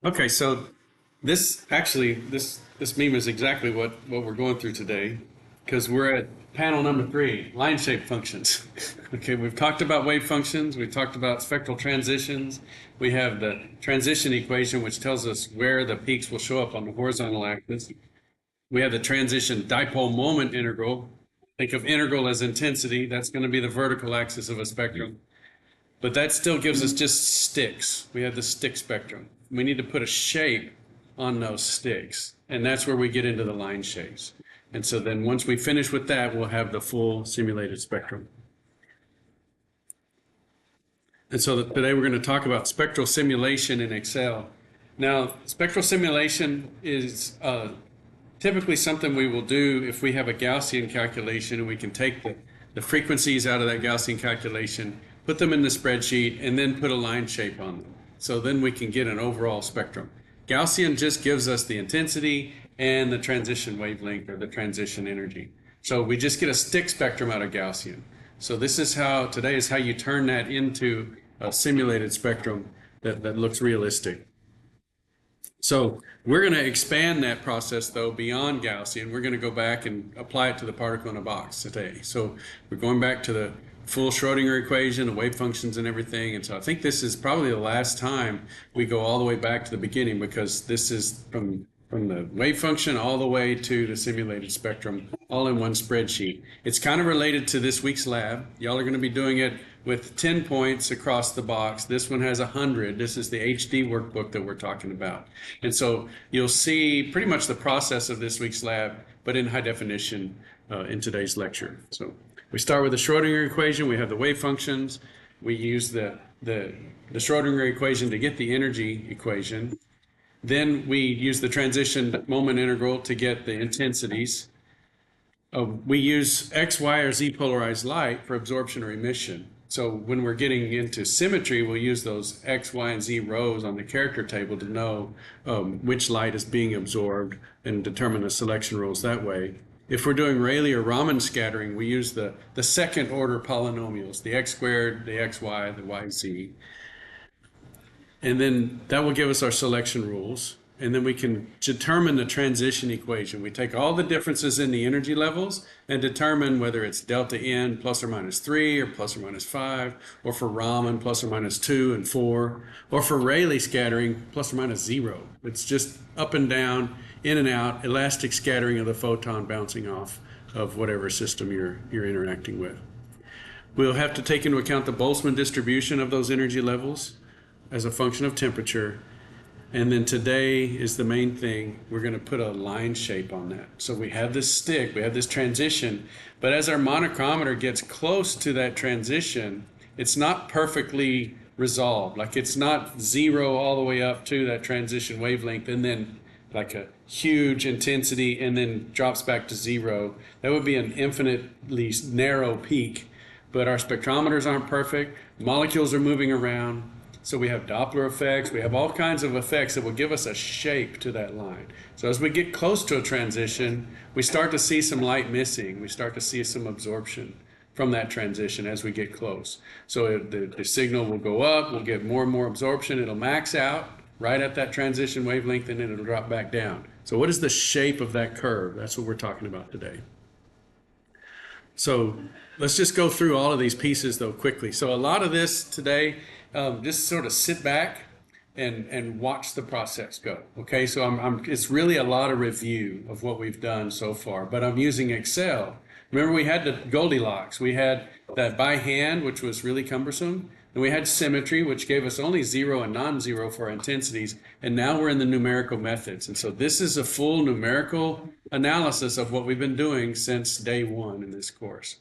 Okay, so this meme is exactly what we're going through today, because we're at panel number 3, line shape functions. Okay, we've talked about wave functions, we've talked about spectral transitions. We have the transition equation, which tells us where the peaks will show up on the horizontal axis. We have the transition dipole moment integral. Think of integral as intensity. That's going to be the vertical axis of a spectrum. But that still gives us just sticks. We have the stick spectrum. We need to put a shape on those sticks. And that's where we get into the line shapes. And so then once we finish with that, we'll have the full simulated spectrum. And so today we're going to talk about spectral simulation in Excel. Now, spectral simulation is typically something we will do if we have a Gaussian calculation and we can take the frequencies out of that Gaussian calculation, put them in the spreadsheet, and then put a line shape on them. So then we can get an overall spectrum. Gaussian just gives us the intensity and the transition wavelength or the transition energy. So we just get a stick spectrum out of Gaussian. So this is today is how you turn that into a simulated spectrum that looks realistic. So we're going to expand that process, though, beyond Gaussian. We're going to go back and apply it to the particle in a box today. So we're going back to the full Schrodinger equation, the wave functions and everything. And so I think this is probably the last time we go all the way back to the beginning, because this is from the wave function all the way to the simulated spectrum, all in one spreadsheet. It's kind of related to this week's lab. Y'all are going to be doing it with 10 points across the box. This one has 100. This is the HD workbook that we're talking about. And so you'll see pretty much the process of this week's lab, but in high definition in today's lecture. So we start with the Schrodinger equation. We have the wave functions. We use the Schrodinger equation to get the energy equation. Then we use the transition moment integral to get the intensities. We use X, Y, or Z polarized light for absorption or emission. So when we're getting into symmetry, we'll use those X, Y, and Z rows on the character table to know which light is being absorbed and determine the selection rules that way. If we're doing Rayleigh or Raman scattering, we use the second order polynomials, the X squared, the XY, the YZ. And then that will give us our selection rules. And then we can determine the transition equation. We take all the differences in the energy levels and determine whether it's delta N plus or minus 3 or plus or minus 5, or for Raman plus or minus 2 and 4, or for Rayleigh scattering plus or minus 0. It's just up and down, in and out, elastic scattering of the photon bouncing off of whatever system you're interacting with. We'll have to take into account the Boltzmann distribution of those energy levels as a function of temperature. And then today is the main thing. We're going to put a line shape on that. So we have this stick, we have this transition, but as our monochromator gets close to that transition, it's not perfectly resolved. Like it's not 0 all the way up to that transition wavelength and then like a huge intensity and then drops back to 0. That would be an infinitely narrow peak, but our spectrometers aren't perfect. Molecules are moving around. So we have Doppler effects, we have all kinds of effects that will give us a shape to that line. So as we get close to a transition, we start to see some light missing. We start to see some absorption from that transition as we get close. So the signal will go up, we'll get more and more absorption, it'll max out right at that transition wavelength, and then it'll drop back down. So what is the shape of that curve? That's what we're talking about today. So let's just go through all of these pieces though quickly. So a lot of this today, just sort of sit back and watch the process go. Okay, so it's really a lot of review of what we've done so far, but I'm using Excel. Remember, we had the Goldilocks. We had that by hand, which was really cumbersome, and we had symmetry, which gave us only 0 and non-zero for our intensities, and now we're in the numerical methods. And so this is a full numerical analysis of what we've been doing since day 1 in this course.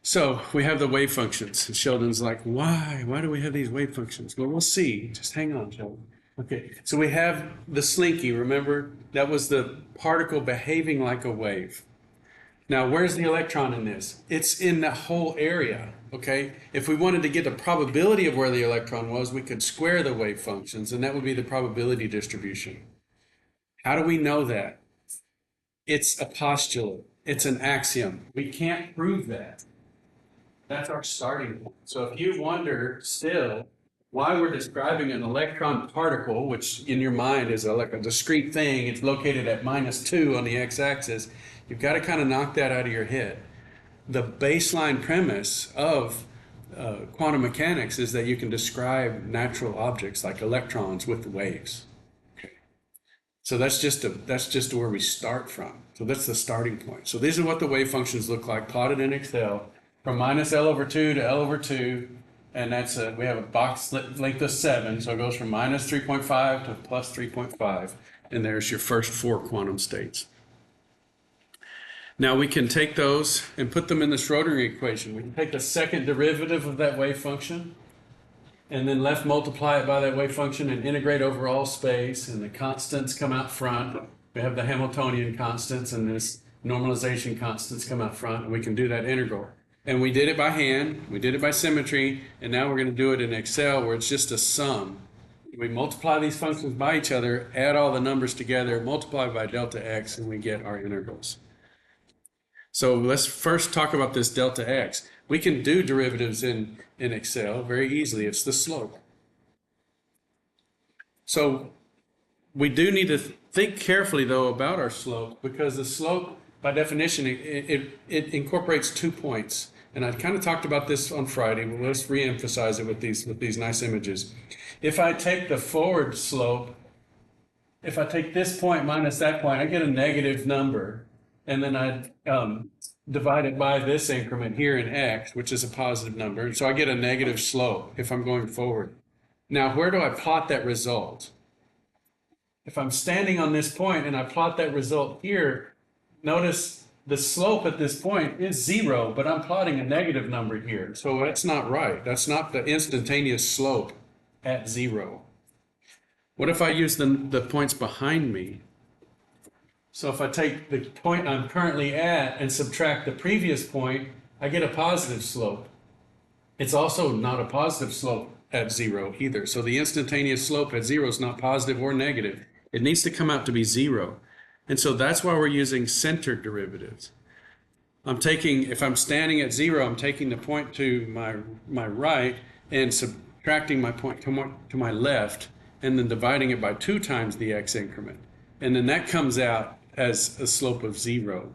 So we have the wave functions. And Sheldon's like, why? Why do we have these wave functions? Well, we'll see. Just hang on, Sheldon. Okay, so we have the slinky. Remember, that was the particle behaving like a wave. Now, where's the electron in this? It's in the whole area, okay? If we wanted to get the probability of where the electron was, we could square the wave functions, and that would be the probability distribution. How do we know that? It's a postulate. It's an axiom. We can't prove that. That's our starting point. So if you wonder still, why we're describing an electron particle, which in your mind is like a discrete thing. It's located at -2 on the x-axis. You've got to kind of knock that out of your head. The baseline premise of quantum mechanics is that you can describe natural objects like electrons with waves. Okay. So that's just where we start from. So that's the starting point. So these are what the wave functions look like plotted in Excel from -L/2 to L/2. And that's we have a box length of 7, so it goes from -3.5 to +3.5, and there's your first 4 quantum states. Now we can take those and put them in the Schrodinger equation. We can take the second derivative of that wave function, and then left multiply it by that wave function and integrate over all space, and the constants come out front. We have the Hamiltonian constants, and this normalization constants come out front, and we can do that integral. And we did it by hand, we did it by symmetry, and now we're going to do it in Excel where it's just a sum. We multiply these functions by each other, add all the numbers together, multiply by delta x, and we get our integrals. So let's first talk about this delta x. We can do derivatives in Excel very easily. It's the slope. So we do need to think carefully, though, about our slope, because the slope, by definition, it incorporates 2 points. And I kind of talked about this on Friday, but let's re-emphasize it with these nice images. If I take the forward slope, if I take this point minus that point, I get a negative number. And then I divide it by this increment here in x, which is a positive number. So I get a negative slope if I'm going forward. Now, where do I plot that result? If I'm standing on this point and I plot that result here, notice the slope at this point is 0, but I'm plotting a negative number here. So that's not right. That's not the instantaneous slope at 0. What if I use the points behind me? So if I take the point I'm currently at and subtract the previous point, I get a positive slope. It's also not a positive slope at 0 either. So the instantaneous slope at 0 is not positive or negative. It needs to come out to be 0. And so that's why we're using centered derivatives. If I'm standing at 0, I'm taking the point to my right and subtracting my point to my left, and then dividing it by 2 times the x increment. And then that comes out as a slope of 0.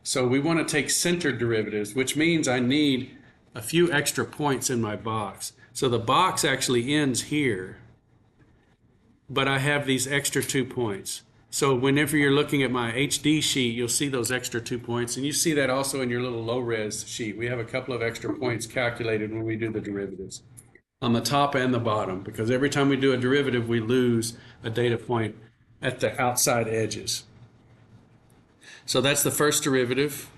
So we want to take centered derivatives, which means I need a few extra points in my box. So the box actually ends here, but I have these extra 2 points. So whenever you're looking at my HD sheet, you'll see those extra 2 points, and you see that also in your little low-res sheet. We have a couple of extra points calculated when we do the derivatives on the top and the bottom, because every time we do a derivative, we lose a data point at the outside edges. So that's the first derivative.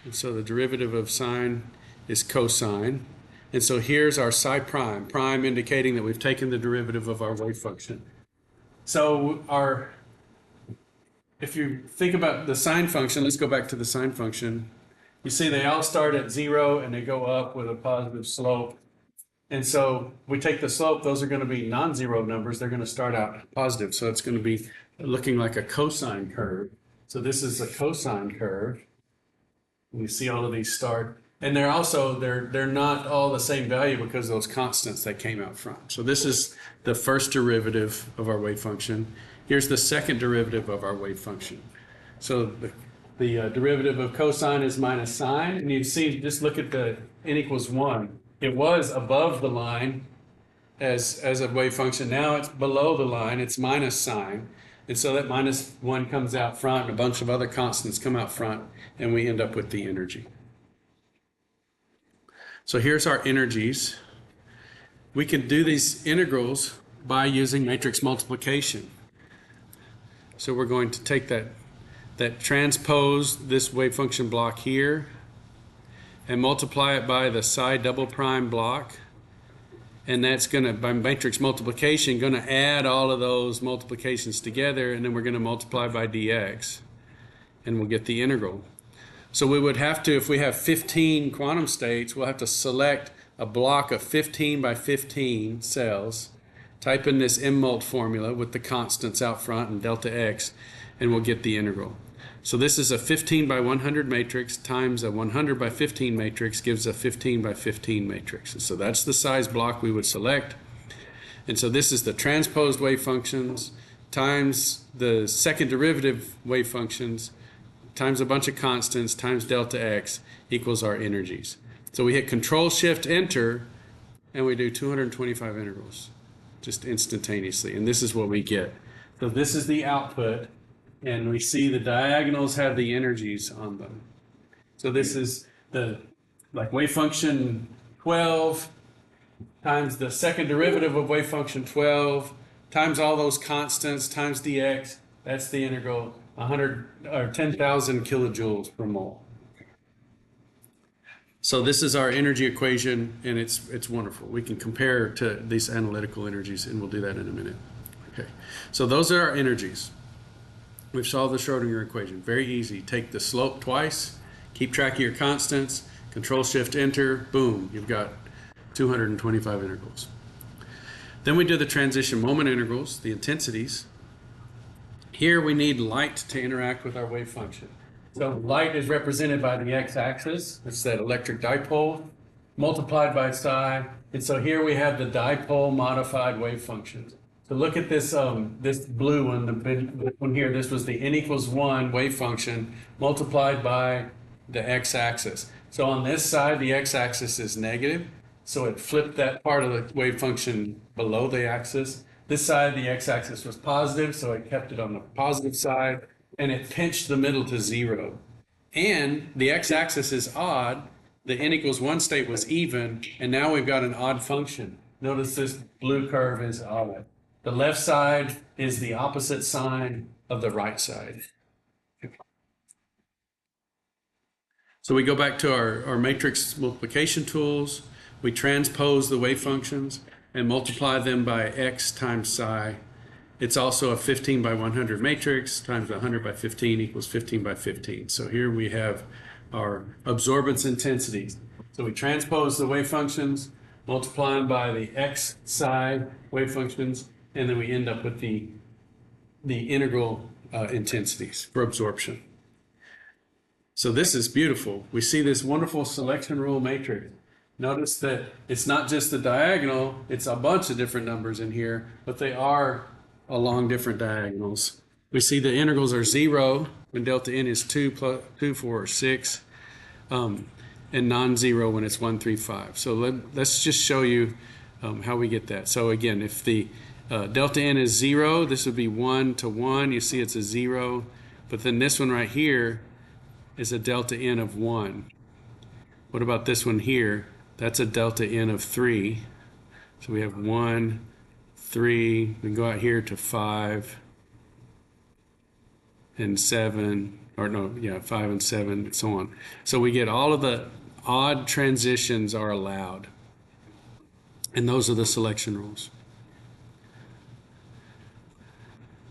And so the derivative of sine is cosine. And so here's our psi prime, prime indicating that we've taken the derivative of our wave function. So if you think about the sine function, let's go back to the sine function. You see they all start at 0 and they go up with a positive slope. And so we take the slope, those are going to be non-zero numbers. They're going to start out positive. So it's going to be looking like a cosine curve. So this is a cosine curve. And you see all of these start. And they're not all the same value because of those constants that came out front. So this is the first derivative of our wave function. Here's the second derivative of our wave function. So the derivative of cosine is minus sine. And you see, just look at the n equals 1. It was above the line as a wave function. Now it's below the line. It's minus sine. And so that minus 1 comes out front, and a bunch of other constants come out front, and we end up with the energy. So here's our energies. We can do these integrals by using matrix multiplication. So we're going to take that transpose this wave function block here and multiply it by the psi double prime block. And that's going to, by matrix multiplication, going to add all of those multiplications together, and then we're going to multiply by dx, and we'll get the integral. So we would have to, if we have 15 quantum states, we'll have to select a block of 15 by 15 cells, type in this M-mult formula with the constants out front and delta x, and we'll get the integral. So this is a 15 by 100 matrix times a 100 by 15 matrix gives a 15 by 15 matrix. And so that's the size block we would select. And so this is the transposed wave functions times the second derivative wave functions times a bunch of constants times delta x equals our energies. So we hit Control Shift Enter and we do 225 integrals just instantaneously. And this is what we get. So this is the output. And we see the diagonals have the energies on them. So this is the wave function 12 times the second derivative of wave function 12 times all those constants times dx. That's the integral 100 or 10,000 kilojoules per mole. So this is our energy equation, and it's wonderful. We can compare to these analytical energies, and we'll do that in a minute. Okay. So those are our energies. We've solved the Schrodinger equation. Very easy. Take the slope twice, keep track of your constants, Control Shift Enter, boom, you've got 225 integrals. Then we do the transition moment integrals, the intensities. Here we need light to interact with our wave function. So light is represented by the x-axis. It's that electric dipole multiplied by psi. And so here we have the dipole modified wave functions. So look at this this blue one, the one here. This was the n equals 1 wave function multiplied by the x-axis. So on this side, the x-axis is negative. So it flipped that part of the wave function below the axis. This side, the x-axis was positive, so it kept it on the positive side, and it pinched the middle to 0. And the x-axis is odd. The n equals 1 state was even, and now we've got an odd function. Notice this blue curve is odd. The left side is the opposite sign of the right side. So we go back to our matrix multiplication tools. We transpose the wave functions and multiply them by x times psi. It's also a 15 by 100 matrix times 100 by 15 equals 15 by 15. So here we have our absorbance intensities. So we transpose the wave functions, multiply them by the x psi wave functions, and then we end up with the integral intensities for absorption. So this is beautiful. We see this wonderful selection rule matrix. Notice that it's not just the diagonal, it's a bunch of different numbers in here, but they are along different diagonals. We see the integrals are 0 when delta n is 2, 4, or 6, and non-zero when it's 1, 3, 5. So let's just show you how we get that. So again, if the delta n is 0, this would be 1 to 1. You see it's a 0, but then this one right here is a delta n of 1. What about this one here? That's a delta n of 3. So we have 1, 3. We can go out here to 5 and 7, or no, yeah, 5 and 7, and so on. So we get all of the odd transitions are allowed. And those are the selection rules.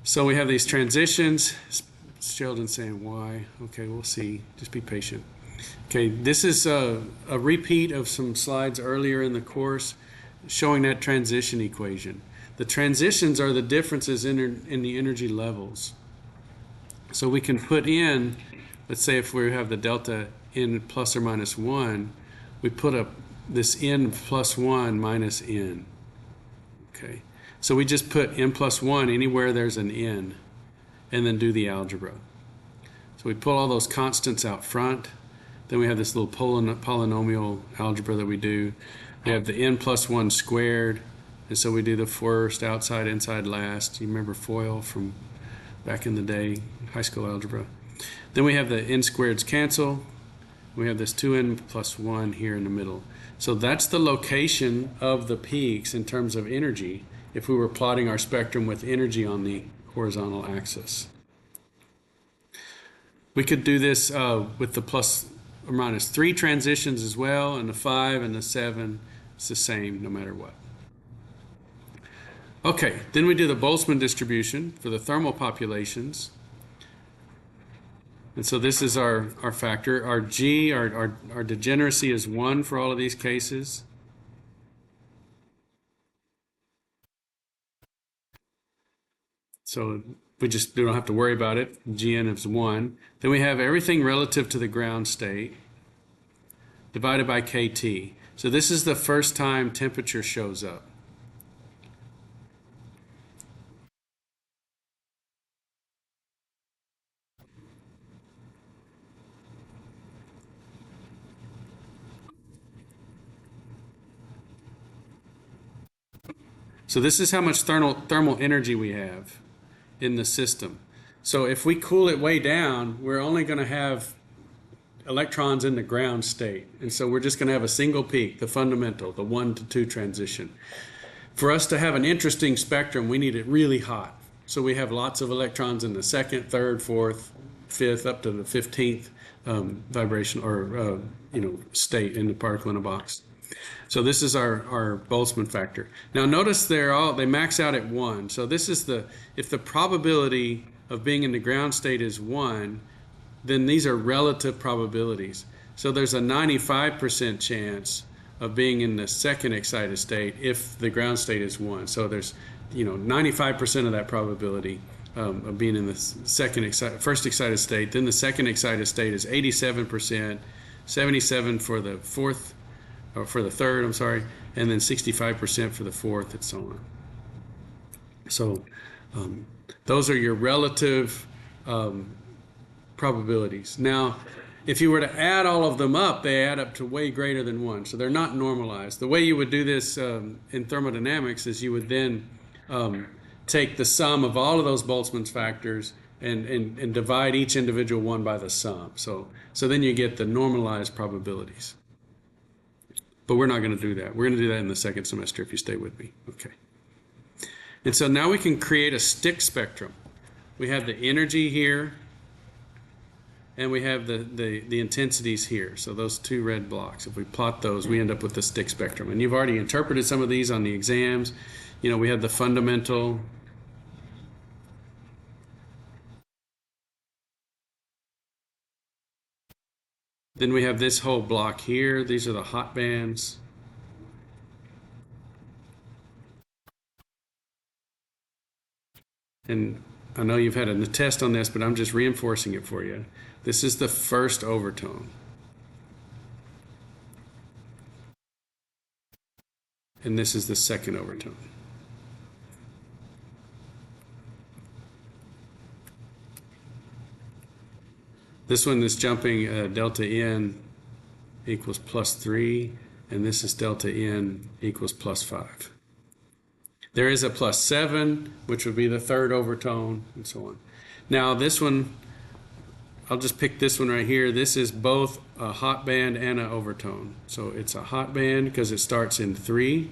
So we have these transitions. Sheldon's saying why. Okay, we'll see. Just be patient. Okay, this is a repeat of some slides earlier in the course showing that transition equation. The transitions are the differences in the energy levels. So we can put in, let's say if we have the delta n plus or minus 1, we put up this n plus 1 minus n. Okay, so we just put n plus 1 anywhere there's an n and then do the algebra. So we pull all those constants out front. Then we have this little polynomial algebra that we do. We have the n plus 1 squared. And so we do the first, outside, inside, last. You remember FOIL from back in the day, high school algebra. Then we have the n squareds cancel. We have this 2n plus 1 here in the middle. So that's the location of the peaks in terms of energy if we were plotting our spectrum with energy on the horizontal axis. We could do this with the plus or minus 3 transitions as well, and the 5 and the 7, it's the same no matter what. Okay, then we do the Boltzmann distribution for the thermal populations. And so this is our factor. Our G, our degeneracy is 1 for all of these cases. So we don't have to worry about it. Gn is 1. Then we have everything relative to the ground state divided by kT. So this is the first time temperature shows up. So this is how much thermal energy we have in the system. So if we cool it way down, we're only going to have electrons in the ground state. And so we're just going to have a single peak, the fundamental, the 1 to 2 transition. For us to have an interesting spectrum, we need it really hot. So we have lots of electrons in the second, third, fourth, fifth, up to the 15th vibration or state in the particle in a box. So this is our Boltzmann factor. Now notice they max out at 1. So this is if the probability of being in the ground state is 1, then these are relative probabilities. So there's a 95% chance of being in the second excited state if the ground state is 1. So there's 95% of that probability of being in the first excited state. Then the second excited state is 87%, 77 for the fourth, or for the third, I'm sorry, and then 65% for the fourth, and so on. So those are your relative probabilities. Now, if you were to add all of them up, they add up to way greater than 1. So they're not normalized. The way you would do this in thermodynamics is you would then take the sum of all of those Boltzmann's factors and divide each individual one by the sum. So then you get the normalized probabilities. But we're not going to do that. We're going to do that in the second semester if you stay with me. Okay. And so now we can create a stick spectrum. We have the energy here, and we have the intensities here. So those two red blocks, if we plot those, we end up with the stick spectrum. And you've already interpreted some of these on the exams. We have the fundamental. Then we have this whole block here. These are the hot bands. And I know you've had a test on this, but I'm just reinforcing it for you. This is the first overtone. And this is the second overtone. This one is jumping delta N equals +3, and this is delta N equals +5. There is a +7, which would be the third overtone, and so on. Now this one, I'll just pick this one right here. This is both a hot band and an overtone. So it's a hot band because it starts in 3,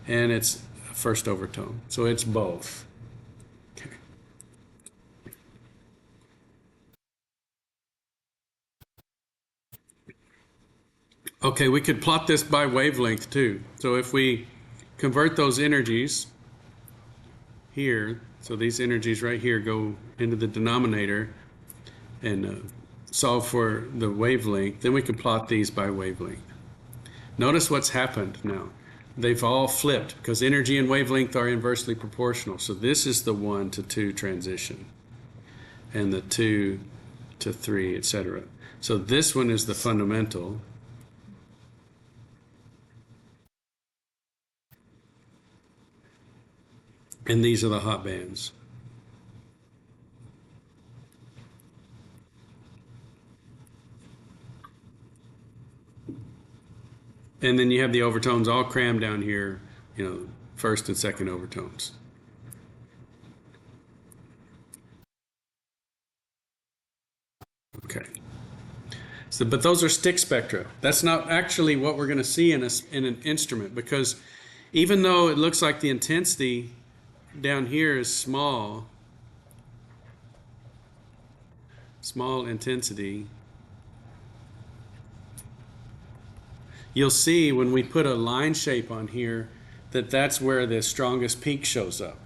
and it's a first overtone. So it's both. Okay. Okay, we could plot this by wavelength too. So if we convert those energies here, so these energies right here go into the denominator and solve for the wavelength, then we can plot these by wavelength. Notice what's happened now. They've all flipped because energy and wavelength are inversely proportional. So this is the 1 to 2 transition and the 2 to 3, etc. So this one is the fundamental. And these are the hot bands. And then you have the overtones all crammed down here, first and second overtones. Okay. So, but those are stick spectra. That's not actually what we're going to see in an instrument, because even though it looks like the intensity down here is small intensity, you'll see when we put a line shape on here that that's where the strongest peak shows up,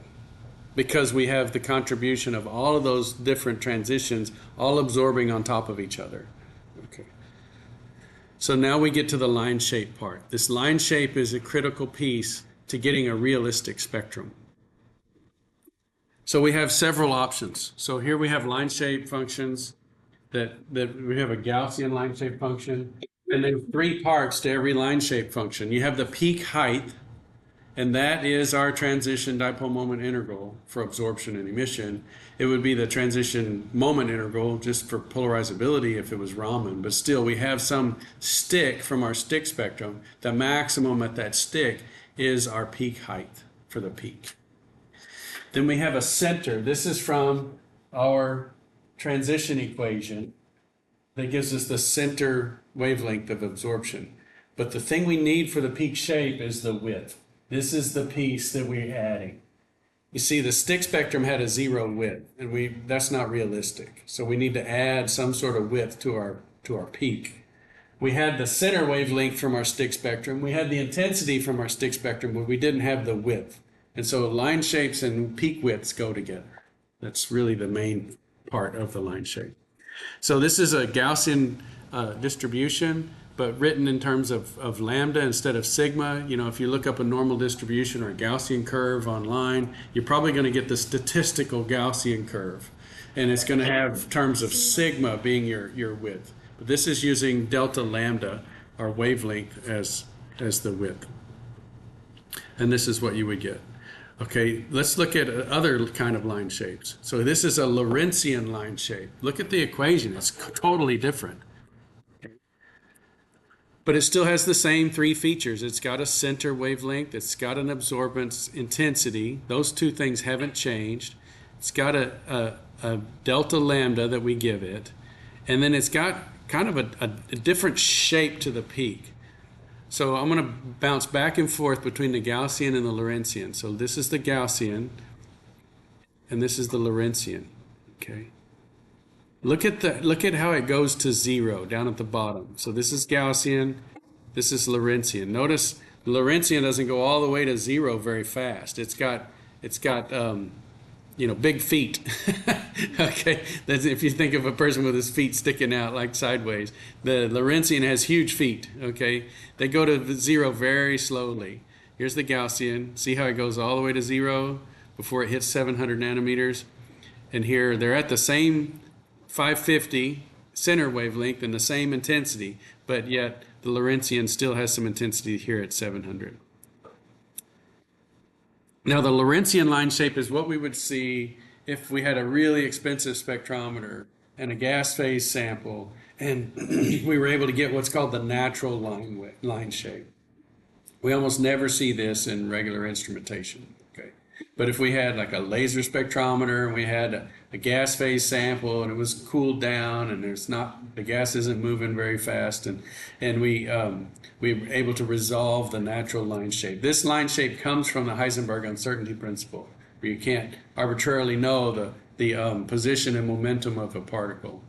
because we have the contribution of all of those different transitions all absorbing on top of each other. Okay. So now we get to the line shape part. This line shape is a critical piece to getting a realistic spectrum. So we have several options. So here we have line shape functions that we have a Gaussian line shape function, and then 3 parts to every line shape function. You have the peak height, and that is our transition dipole moment integral for absorption and emission. It would be the transition moment integral just for polarizability if it was Raman, but still we have some stick from our stick spectrum. The maximum at that stick is our peak height for the peak. Then we have a center. This is from our transition equation that gives us the center wavelength of absorption. But the thing we need for the peak shape is the width. This is the piece that we're adding. You see, the stick spectrum had a 0 width, and that's not realistic. So we need to add some sort of width to our peak. We had the center wavelength from our stick spectrum. We had the intensity from our stick spectrum, but we didn't have the width. And so line shapes and peak widths go together. That's really the main part of the line shape. So this is a Gaussian distribution, but written in terms of lambda instead of sigma. You know, if you look up a normal distribution or a Gaussian curve online, you're probably going to get the statistical Gaussian curve. And it's going to have terms of sigma being your width. But this is using delta lambda, our wavelength, as the width. And this is what you would get. Okay, let's look at other kind of line shapes. So this is a Lorentzian line shape. Look at the equation, it's totally different. But it still has the same 3 features. It's got a center wavelength, it's got an absorbance intensity. Those 2 things haven't changed. It's got a delta lambda that we give it. And then it's got kind of a different shape to the peak. So I'm going to bounce back and forth between the Gaussian and the Lorentzian. So this is the Gaussian, and this is the Lorentzian. Okay. Look at how it goes to 0 down at the bottom. So this is Gaussian, this is Lorentzian. Notice the Lorentzian doesn't go all the way to 0 very fast. It's got big feet. Okay, that's if you think of a person with his feet sticking out like sideways. The Lorentzian has huge feet. Okay, they go to 0 very slowly. Here's the Gaussian. See how it goes all the way to 0 before it hits 700 nanometers. And here they're at the same 550 center wavelength and the same intensity, but yet the Lorentzian still has some intensity here at 700. Now the Lorentzian line shape is what we would see if we had a really expensive spectrometer and a gas phase sample, and we were able to get what's called the natural line shape. We almost never see this in regular instrumentation. Okay, but if we had like a laser spectrometer and we had a gas phase sample and it was cooled down and the gas isn't moving very fast, and we were able to resolve the natural line shape. This line shape comes from the Heisenberg uncertainty principle, where you can't arbitrarily know the position and momentum of a particle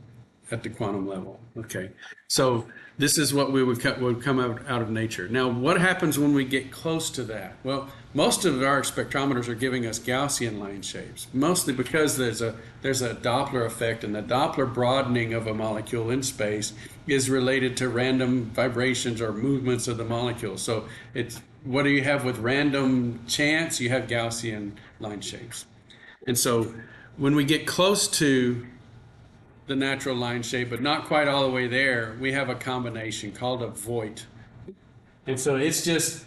at the quantum level. Okay, so this is what would come out of nature. Now, what happens when we get close to that? Well, most of our spectrometers are giving us Gaussian line shapes, mostly because there's a Doppler effect, and the Doppler broadening of a molecule in space is related to random vibrations or movements of the molecule. So it's what do you have with random chance? You have Gaussian line shapes. And so when we get close to the natural line shape, but not quite all the way there, we have a combination called a Voigt. And so it's just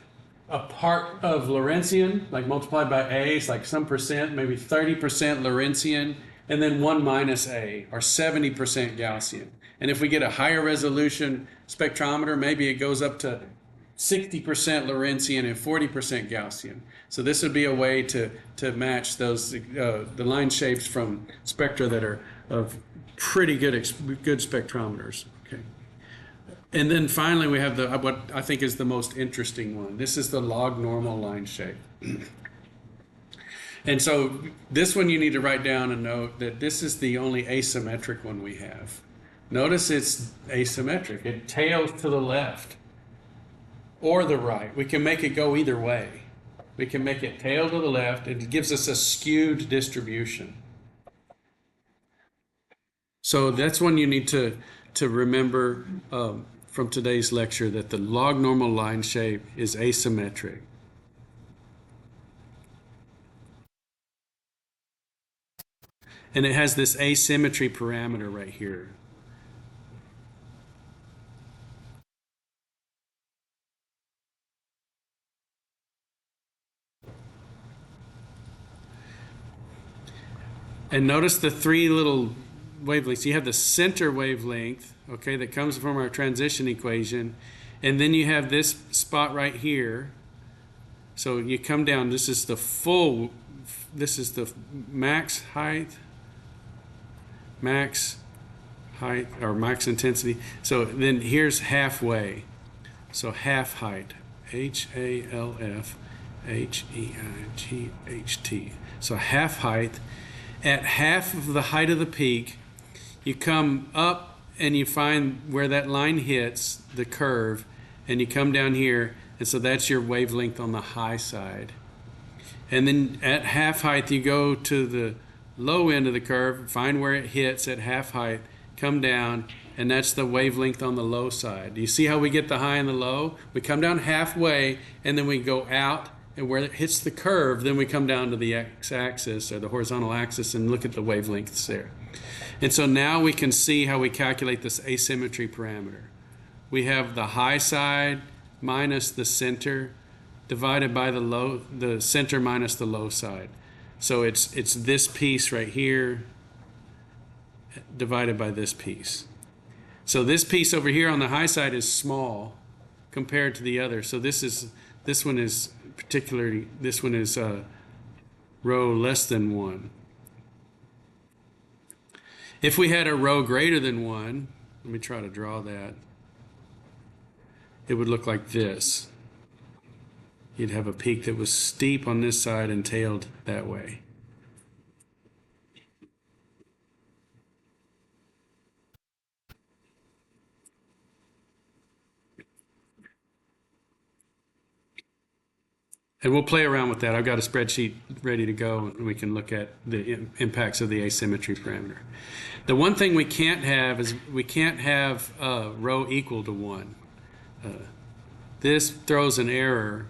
a part of Lorentzian, like multiplied by A, it's like some percent, maybe 30% Lorentzian, and then 1 minus A, or 70% Gaussian. And if we get a higher resolution spectrometer, maybe it goes up to 60% Lorentzian and 40% Gaussian. So this would be a way to match those the line shapes from spectra that are of pretty good spectrometers. Okay. And then finally we have what I think is the most interesting one. This is the log normal line shape. And so this one you need to write down and note that this is the only asymmetric one we have. Notice it's asymmetric. It tails to the left or the right. We can make it go either way. We can make it tail to the left, and it gives us a skewed distribution. So that's one you need to remember from today's lecture, that the log normal line shape is asymmetric. And it has this asymmetry parameter right here. And notice the three little wavelengths. You have the center wavelength, okay, that comes from our transition equation. And then you have this spot right here. So you come down, this is the max height, or max intensity. So then here's halfway. So half height, HALF, HEIGHT. So half height. At half of the height of the peak, you come up and you find where that line hits the curve, and you come down here, and so that's your wavelength on the high side. And then at half height, you go to the low end of the curve, find where it hits at half height, come down, and that's the wavelength on the low side. Do you see how we get the high and the low? We come down halfway, and then we go out, and where it hits the curve, then we come down to the x-axis or the horizontal axis and look at the wavelengths there. And so now we can see how we calculate this asymmetry parameter. We have the high side minus the center divided by the center minus the low side. So it's this piece right here divided by this piece. So this piece over here on the high side is small compared to the other. So this one is rho less than 1. If we had a rho greater than 1, let me try to draw that. It would look like this. You'd have a peak that was steep on this side and tailed that way. And we'll play around with that. I've got a spreadsheet ready to go, and we can look at the impacts of the asymmetry parameter. The one thing we can't have is we can't have rho equal to 1. This throws an error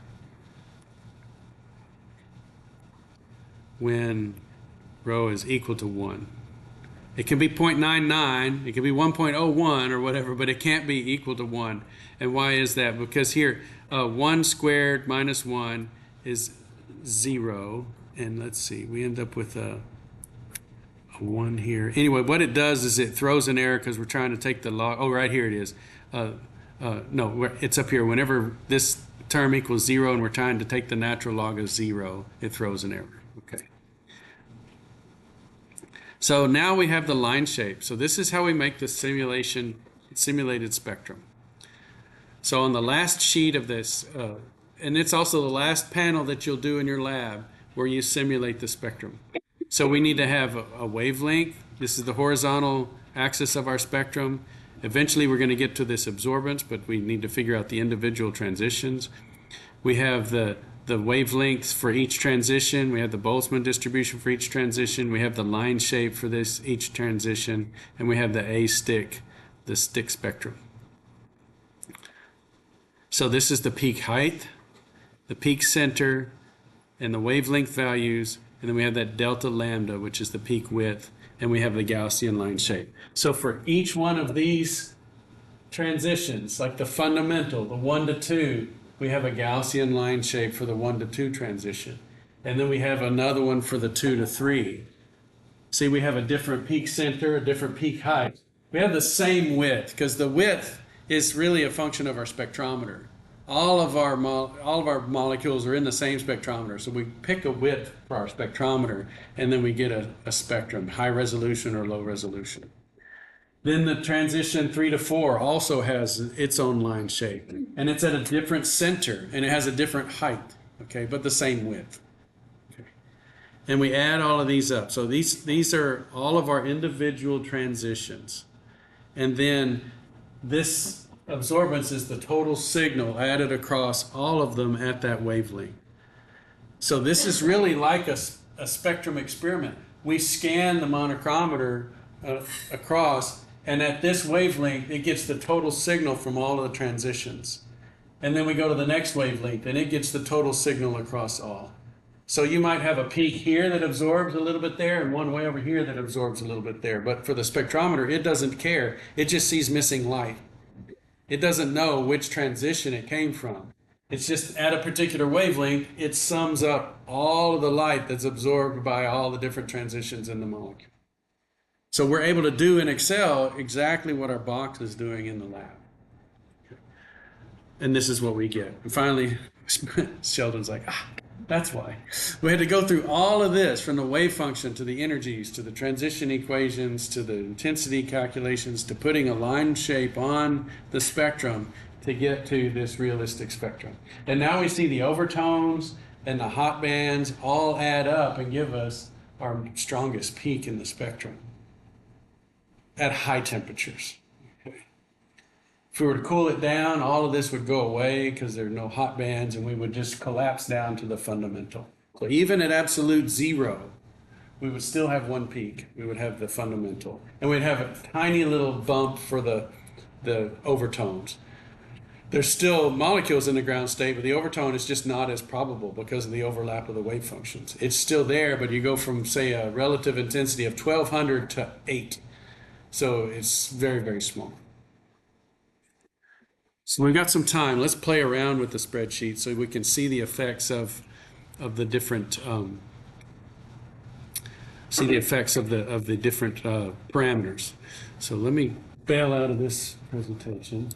when rho is equal to 1. It can be 0.99, it can be 1.01 or whatever, but it can't be equal to 1. And why is that? Because here, 1 squared minus 1 is 0. And let's see, we end up with a 1 here. Anyway, what it does is it throws an error because we're trying to take the log. Oh, right here it is. No, it's up here. Whenever this term equals 0 and we're trying to take the natural log of 0, it throws an error. Okay. So now we have the line shape. So this is how we make the simulated spectrum. So on the last sheet of this, and it's also the last panel that you'll do in your lab where you simulate the spectrum. So we need to have a wavelength. This is the horizontal axis of our spectrum. Eventually we're going to get to this absorbance, but we need to figure out the individual transitions. We have the wavelengths for each transition. We have the Boltzmann distribution for each transition. We have the line shape for each transition, and we have the stick spectrum. So this is the peak height, the peak center, and the wavelength values, and then we have that delta lambda, which is the peak width, and we have the Gaussian line shape. So for each one of these transitions, like the fundamental, the 1 to 2, we have a Gaussian line shape for the 1 to 2 transition. And then we have another one for the 2 to 3. See, we have a different peak center, a different peak height. We have the same width, because the width is really a function of our spectrometer. All of our molecules are in the same spectrometer, so we pick a width for our spectrometer, and then we get a spectrum, high resolution or low resolution. Then the transition 3 to 4 also has its own line shape, and it's at a different center, and it has a different height, okay, but the same width. Okay. And we add all of these up. So these are all of our individual transitions. And then this absorbance is the total signal added across all of them at that wavelength. So this is really like a spectrum experiment. We scan the monochromator across, and at this wavelength, it gets the total signal from all of the transitions. And then we go to the next wavelength, and it gets the total signal across all. So you might have a peak here that absorbs a little bit there and one way over here that absorbs a little bit there. But for the spectrometer, it doesn't care. It just sees missing light. It doesn't know which transition it came from. It's just at a particular wavelength, it sums up all of the light that's absorbed by all the different transitions in the molecule. So we're able to do in Excel exactly what our box is doing in the lab. And this is what we get. And finally, Sheldon's like, that's why. We had to go through all of this, from the wave function to the energies, to the transition equations, to the intensity calculations, to putting a line shape on the spectrum to get to this realistic spectrum. And now we see the overtones and the hot bands all add up and give us our strongest peak in the spectrum at high temperatures. If we were to cool it down, all of this would go away because there are no hot bands and we would just collapse down to the fundamental. So even at absolute zero, we would still have one peak. We would have the fundamental. And we'd have a tiny little bump for the overtones. There's still molecules in the ground state, but the overtone is just not as probable because of the overlap of the wave functions. It's still there, but you go from, say, a relative intensity of 1200 to 8. So it's very, very small. So we've got some time. Let's play around with the spreadsheet so we can see the effects of the different different parameters. So let me bail out of this presentation.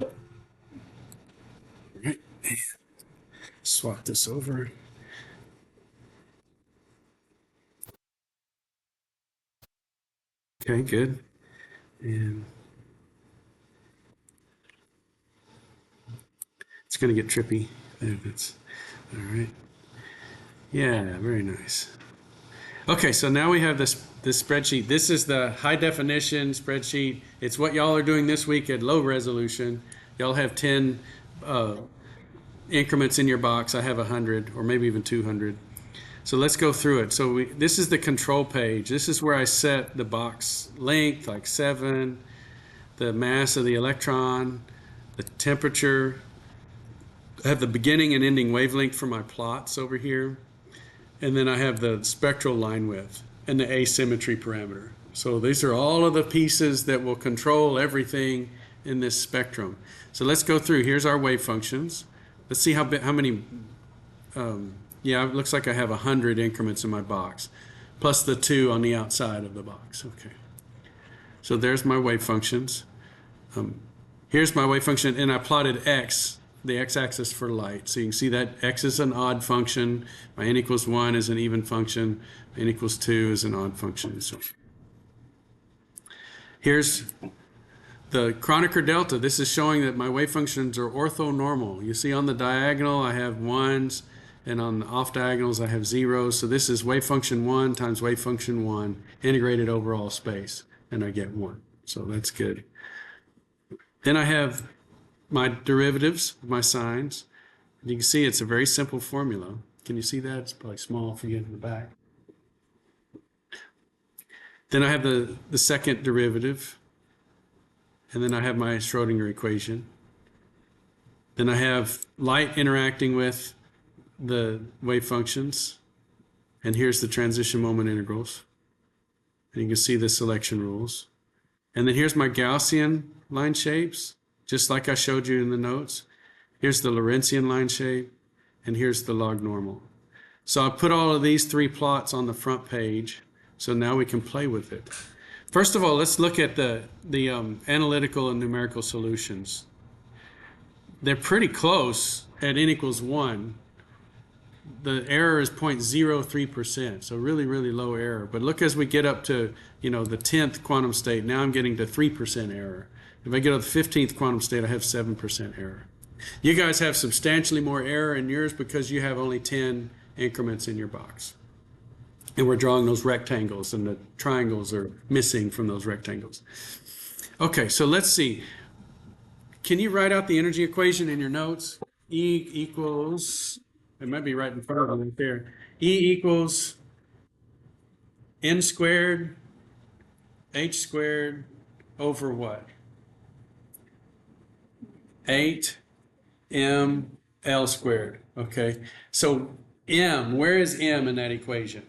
All right. Swap this over. Okay, good. And it's going to get trippy. That's all right. Yeah, very nice. Okay, so now we have this spreadsheet. This is the high definition spreadsheet. It's what y'all are doing this week at low resolution. Y'all have 10 increments in your box. I have 100 or maybe even 200. So let's go through it. So this is the control page. This is where I set the box length, like 7, the mass of the electron, the temperature. I have the beginning and ending wavelength for my plots over here. And then I have the spectral line width and the asymmetry parameter. So these are all of the pieces that will control everything in this spectrum. So let's go through. Here's our wave functions. Let's see how many. Yeah, it looks like I have 100 increments in my box, plus the 2 on the outside of the box. Okay. So there's my wave functions. Here's my wave function, and I plotted x, the x-axis for light. So you can see that x is an odd function. My n equals 1 is an even function. N equals 2 is an odd function. So here's the Kronecker delta. This is showing that my wave functions are orthonormal. You see on the diagonal I have 1s, and on the off diagonals I have 0s. So this is wave function 1 times wave function 1 integrated over all space, and I get 1. So that's good. Then I have my derivatives, my signs. You can see it's a very simple formula. Can you see that? It's probably small if you get in the back. Then I have the second derivative, and then I have my Schrodinger equation. Then I have light interacting with the wave functions, and here's the transition moment integrals. And you can see the selection rules. And then here's my Gaussian line shapes, just like I showed you in the notes. Here's the Lorentzian line shape, and here's the log normal. So I put all of these 3 plots on the front page, so now we can play with it. First of all, let's look at the analytical and numerical solutions. They're pretty close at n equals 1. The error is 0.03%, so really, really low error. But look, as we get up to, the 10th quantum state, now I'm getting to 3% error. If I get to the 15th quantum state, I have 7% error. You guys have substantially more error in yours because you have only 10 increments in your box. And we're drawing those rectangles, and the triangles are missing from those rectangles. Okay, so let's see. Can you write out the energy equation in your notes? E equals... It might be right in front of you right there. E equals n squared h squared over what? 8 ml squared. Okay, so m, where is m in that equation?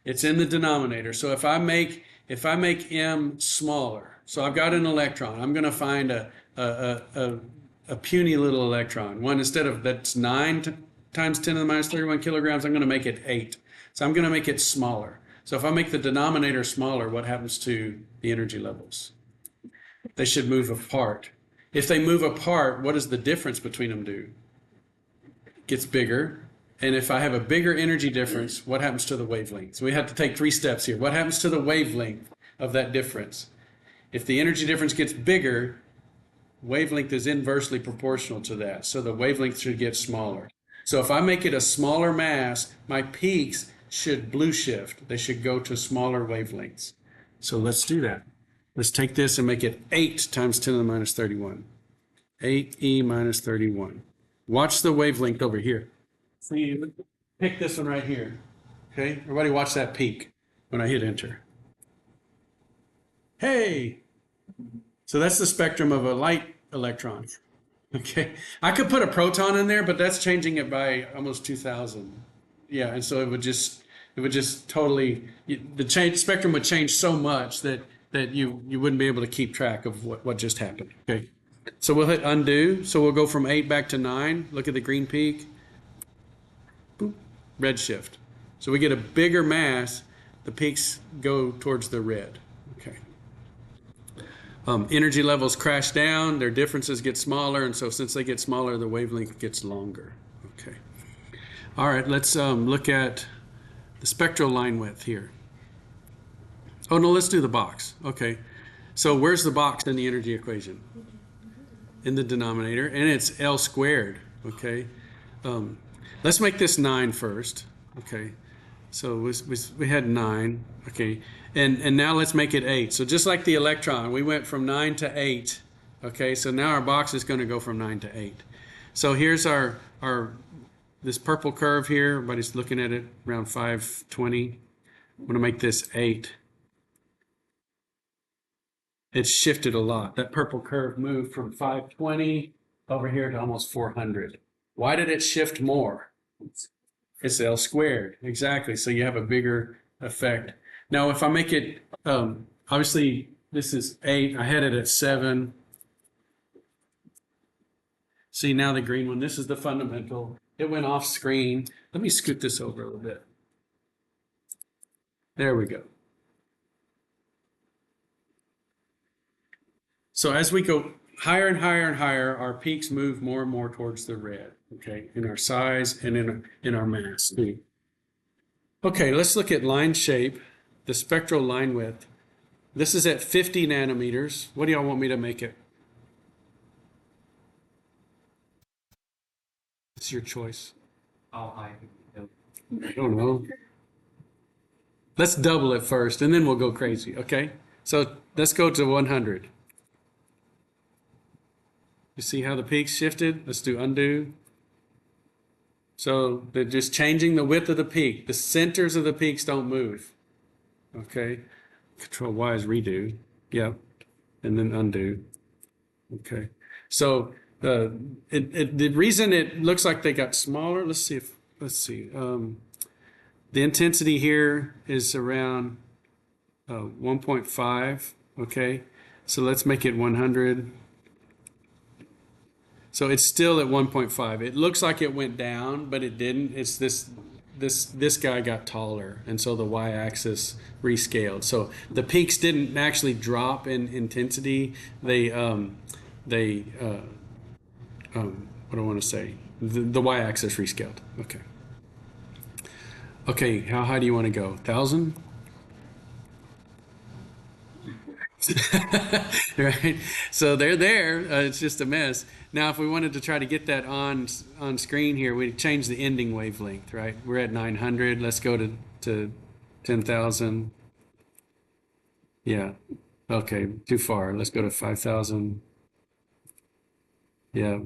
It's in the denominator. So if I make m smaller, so I've got an electron, I'm going to find a puny little electron. One, instead of that's 9 times 10 to the minus 31 kilograms, I'm going to make it 8. So I'm going to make it smaller. So if I make the denominator smaller, what happens to the energy levels? They should move apart. If they move apart, what does the difference between them do? It gets bigger. And if I have a bigger energy difference, what happens to the wavelength? So we have to take 3 steps here. What happens to the wavelength of that difference? If the energy difference gets bigger, wavelength is inversely proportional to that. So the wavelength should get smaller. So if I make it a smaller mass, my peaks should blue shift. They should go to smaller wavelengths. So let's do that. Let's take this and make it 8 times 10 to the minus 31. 8e minus 31. Watch the wavelength over here. See, pick this one right here. Okay, everybody watch that peak when I hit enter. Hey! So that's the spectrum of a light electron. Okay, I could put a proton in there, but that's changing it by almost 2,000. Yeah, and so it would just totally, the spectrum would change so much that you wouldn't be able to keep track of what just happened. Okay, so we'll hit undo. So we'll go from 8 back to 9. Look at the green peak. Boop, redshift. So we get a bigger mass. The peaks go towards the red. Okay. Energy levels crash down. Their differences get smaller, and so since they get smaller, the wavelength gets longer. Okay. All right. Let's look at the spectral line width here. Oh, no, let's do the box. Okay. So where's the box in the energy equation? In the denominator, and it's L squared. Okay. Let's make this 9 first. Okay. So we had 9. Okay. And now let's make it 8. So just like the electron, we went from 9 to 8. Okay. So now our box is going to go from 9 to 8. So here's our this purple curve here. Everybody's looking at it around 520. I'm going to make this 8. It's shifted a lot. That purple curve moved from 520 over here to almost 400. Why did it shift more? It's L squared. Exactly. So you have a bigger effect. Now, if I make it, obviously this is 8. I had it at 7. See, now the green one. This is the fundamental. It went off screen. Let me scoot this over a little bit. There we go. So as we go higher and higher and higher, our peaks move more and more towards the red, okay, in our size and in our mass. Okay, let's look at line shape, the spectral line width. This is at 50 nanometers. What do y'all want me to make it? It's your choice. I don't know. Let's double it first, and then we'll go crazy, okay? So let's go to 100. You see how the peaks shifted? Let's do undo. So they're just changing the width of the peak. The centers of the peaks don't move. Okay. Control Y is redo. Yep. And then undo. Okay. So the reason it looks like they got smaller, let's see. The intensity here is around 1.5. Okay. So let's make it 100. So it's still at 1.5. It looks like it went down, but it didn't. It's this guy got taller, and so the y-axis rescaled. So the peaks didn't actually drop in intensity. What do I want to say? The y-axis rescaled. Okay. Okay, how high do you want to go? 1,000? Right, so they're there. It's just a mess. Now, if we wanted to try to get that on screen here, we'd change the ending wavelength. Right, we're at 900. Let's go to 10,000. Yeah, okay, too far. Let's go to 5,000. Yeah,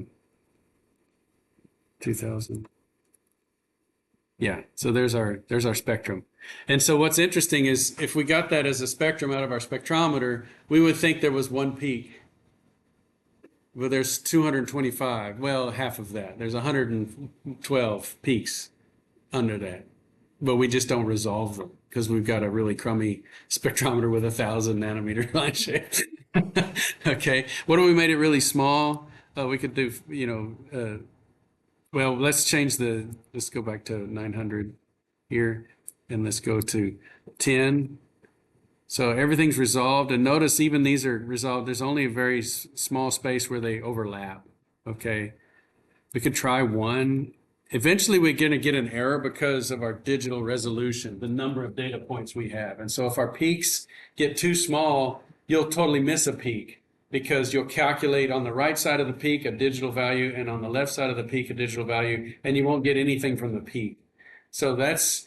2,000. Yeah, so there's our spectrum. And so what's interesting is if we got that as a spectrum out of our spectrometer, we would think there was one peak. Well, there's 225. Well, half of that. There's 112 peaks under that. But we just don't resolve them because we've got a really crummy spectrometer with 1,000 nanometer line shape. Okay. What if we made it really small? We could do, well, let's go back to 900 here, and let's go to 10. So everything's resolved, and notice even these are resolved. There's only a very small space where they overlap. Okay. We could try 1. Eventually we're going to get an error because of our digital resolution, the number of data points we have. And so if our peaks get too small, you'll totally miss a peak because you'll calculate on the right side of the peak a digital value and on the left side of the peak a digital value, and you won't get anything from the peak. So that's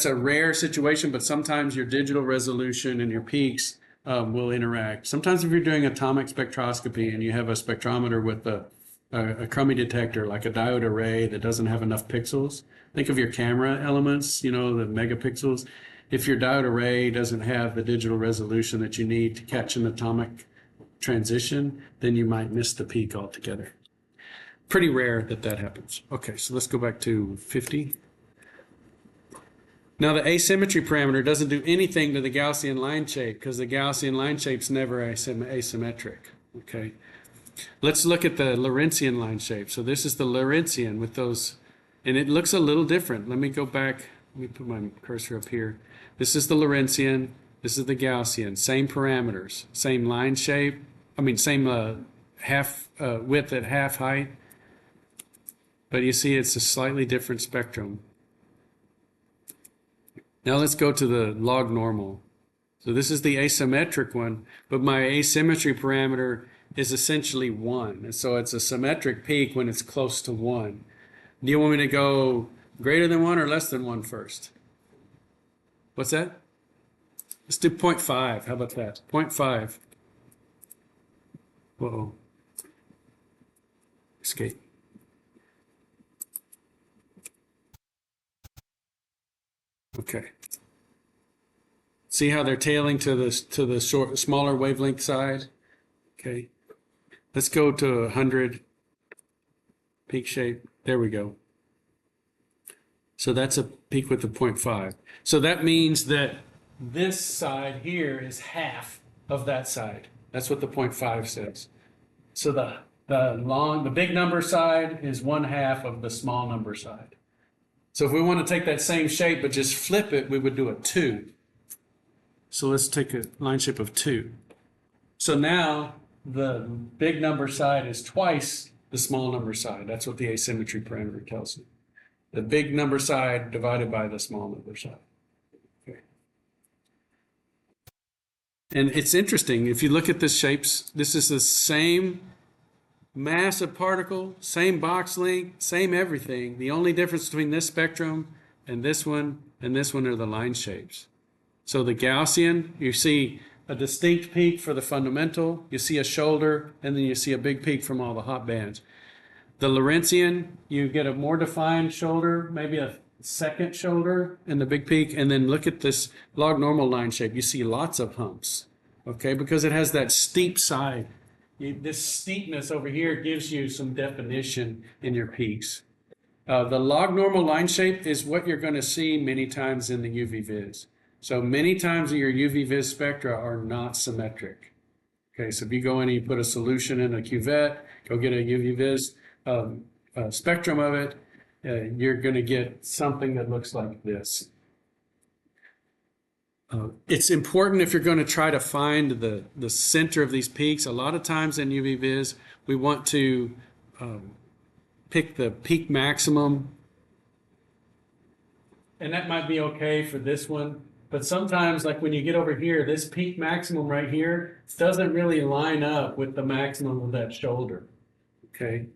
a rare situation, but sometimes your digital resolution and your peaks will interact. Sometimes if you're doing atomic spectroscopy and you have a spectrometer with a crummy detector, like a diode array that doesn't have enough pixels. Think of your camera elements, the megapixels. If your diode array doesn't have the digital resolution that you need to catch an atomic transition, then you might miss the peak altogether. Pretty rare that happens. Okay, so let's go back to 50. Now the asymmetry parameter doesn't do anything to the Gaussian line shape because the Gaussian line shape's never asymmetric. Okay. Let's look at the Lorentzian line shape. So this is the Lorentzian with those, and it looks a little different. Let me go back. Let me put my cursor up here. This is the Lorentzian. This is the Gaussian. Same parameters, same line shape. Same half width at half height. But you see, it's a slightly different spectrum. Now let's go to the log normal. So this is the asymmetric one, but my asymmetry parameter is essentially 1. And so it's a symmetric peak when it's close to 1. Do you want me to go greater than 1 or less than 1 first? What's that? Let's do 0.5. How about that? 0.5. Whoa. Escape. Okay. See how they're tailing to the smaller wavelength side? Okay. Let's go to 100 peak shape. There we go. So that's a peak with the 0.5. So that means that this side here is half of that side. That's what the 0.5 says. So the big number side is 1/2 of the small number side. So if we want to take that same shape but just flip it, we would do a 2. So let's take a line shape of 2. So now the big number side is twice the small number side. That's what the asymmetry parameter tells you. The big number side divided by the small number side. Okay. And it's interesting, if you look at the shapes, this is the same mass of particle, same box length, same everything. The only difference between this spectrum and this one are the line shapes. So the Gaussian, you see a distinct peak for the fundamental, you see a shoulder, and then you see a big peak from all the hot bands. The Lorentzian, you get a more defined shoulder, maybe a second shoulder in the big peak, and then look at this log normal line shape. You see lots of humps, okay, because it has that steep side. This steepness over here gives you some definition in your peaks. The log normal line shape is what you're going to see many times in the UV vis. So many times your UV vis spectra are not symmetric. Okay, so if you go in and you put a solution in a cuvette, go get a UV vis spectrum of it, you're going to get something that looks like this. It's important if you're going to try to find the center of these peaks. A lot of times in UV vis, we want to pick the peak maximum. And that might be okay for this one. But sometimes, like when you get over here, this peak maximum right here doesn't really line up with the maximum of that shoulder. Okay?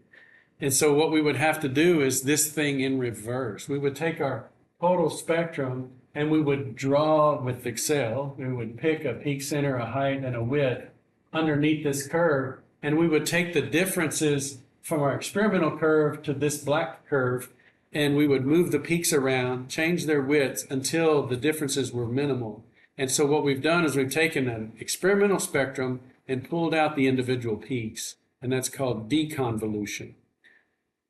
And so what we would have to do is this thing in reverse. We would take our total spectrum and we would draw with Excel. We would pick a peak center, a height, and a width underneath this curve. And we would take the differences from our experimental curve to this black curve, and we would move the peaks around, change their widths until the differences were minimal. And so what we've done is we've taken an experimental spectrum and pulled out the individual peaks. and that's called deconvolution.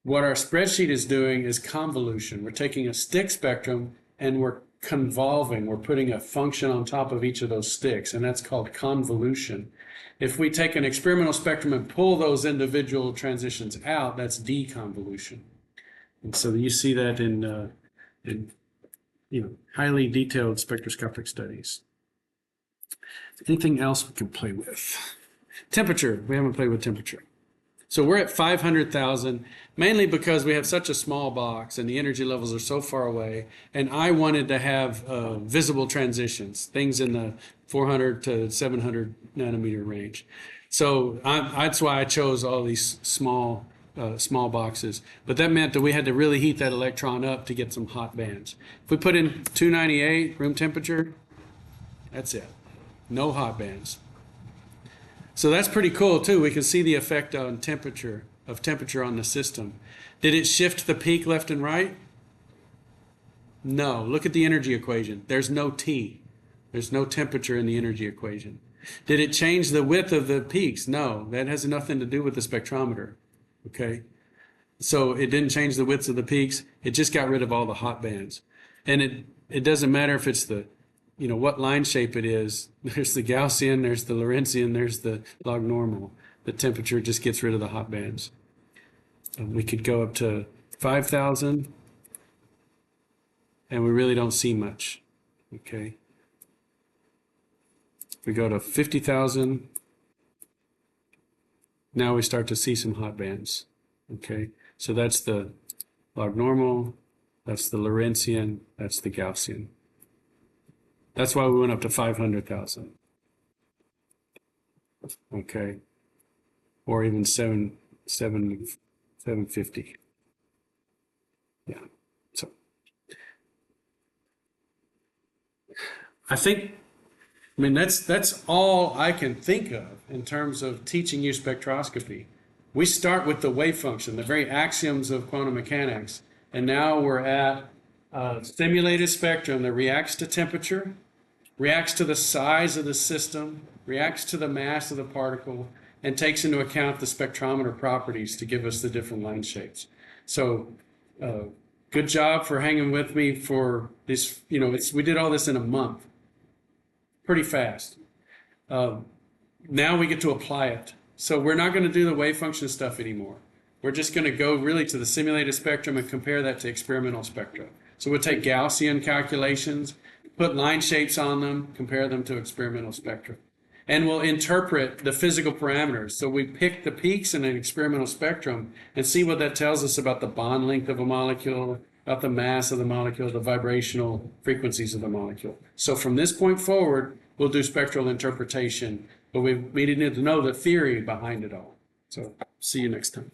What our spreadsheet is doing is convolution. We're taking a stick spectrum and we're convolving. We're putting a function on top of each of those sticks, and that's called convolution. If we take an experimental spectrum and pull those individual transitions out, that's deconvolution. And so you see that in highly detailed spectroscopic studies. Anything else we can play with? Temperature. We haven't played with temperature. So we're at 500,000, mainly because we have such a small box and the energy levels are so far away. And I wanted to have visible transitions, things in the 400 to 700 nanometer range. So that's why I chose all these small boxes. But that meant that we had to really heat that electron up to get some hot bands. If we put in 298 room temperature, that's it. No hot bands. So that's pretty cool too. We can see the effect on temperature on the system. Did it shift the peak left and right? No. Look at the energy equation. There's no T. There's no temperature in the energy equation. Did it change the width of the peaks? No. That has nothing to do with the spectrometer. Okay? So it didn't change the widths of the peaks. It just got rid of all the hot bands. And it doesn't matter if it's the what line shape it is. There's the Gaussian, there's the Lorentzian, there's the log normal. The temperature just gets rid of the hot bands. We could go up to 5,000, and we really don't see much. Okay. If we go to 50,000, now we start to see some hot bands. Okay. So that's the log normal, that's the Lorentzian, that's the Gaussian. That's why we went up to 500,000. Okay. Or even 750. Yeah. So that's all I can think of in terms of teaching you spectroscopy. We start with the wave function, the very axioms of quantum mechanics, and now we're at a simulated spectrum that reacts to temperature, reacts to the size of the system, reacts to the mass of the particle, and takes into account the spectrometer properties to give us the different line shapes. So good job for hanging with me for this. We did all this in a month, pretty fast. Now we get to apply it. So we're not going to do the wave function stuff anymore. We're just going to go really to the simulated spectrum and compare that to experimental spectra. So we'll take Gaussian calculations, put line shapes on them, compare them to experimental spectra. And we'll interpret the physical parameters. So we pick the peaks in an experimental spectrum and see what that tells us about the bond length of a molecule, about the mass of the molecule, the vibrational frequencies of the molecule. So from this point forward, we'll do spectral interpretation, but we need to know the theory behind it all. So see you next time.